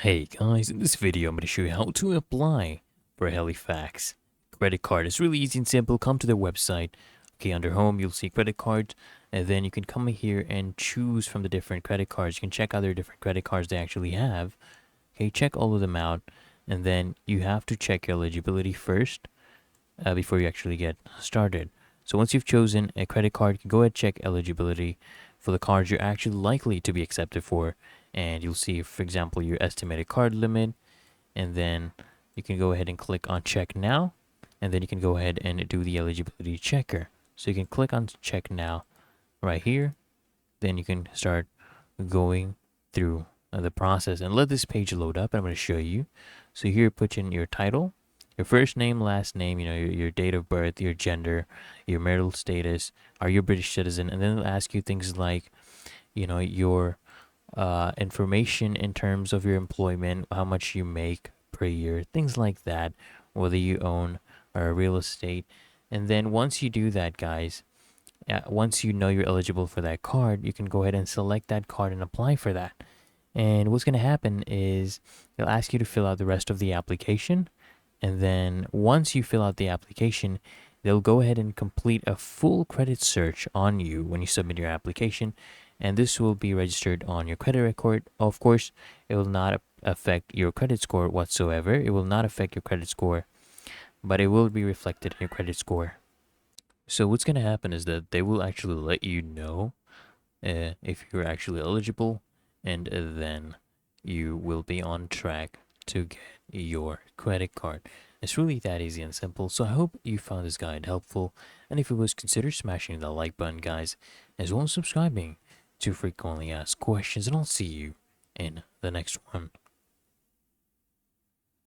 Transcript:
Hey guys, in this video I'm going to show you how to apply for a Halifax credit card. It's really easy and simple. Come to their website. Okay, under home you'll see credit cards, and then you can come here and choose from the different credit cards. You can check out their different credit cards they actually have. Okay, check all of them out, and then you have to check your eligibility first before you actually get started. So once you've chosen a credit card, you can go ahead and check eligibility for the cards you're actually likely to be accepted for, and you'll see, for example, your estimated card limit, and then you can go ahead and click on check now, and then you can go ahead and do the eligibility checker. So you can click on check now right here, then you can start going through the process and let this page load up, and I'm going to show you. So here, put in your title, your first name, last name, your date of birth, your gender, your marital status, are you a British citizen, and then it'll ask you things like, your information in terms of your employment, how much you make per year, things like that, whether you own real estate. And then once you do that, guys, once you know you're eligible for that card, you can go ahead and select that card and apply for that. And what's going to happen is they'll ask you to fill out the rest of the application. And then once you fill out the application, they'll go ahead and complete a full credit search on you when you submit your application. And this will be registered on your credit record. Of course, it will not affect your credit score whatsoever. It will not affect your credit score, but it will be reflected in your credit score. So what's going to happen is that they will actually let you know if you're actually eligible, and then you will be on track to get your credit card. It's really that easy and simple. So I hope you found this guide helpful, and if it was, consider smashing the like button, guys, as well as subscribing to frequently asked questions, and I'll see you in the next one.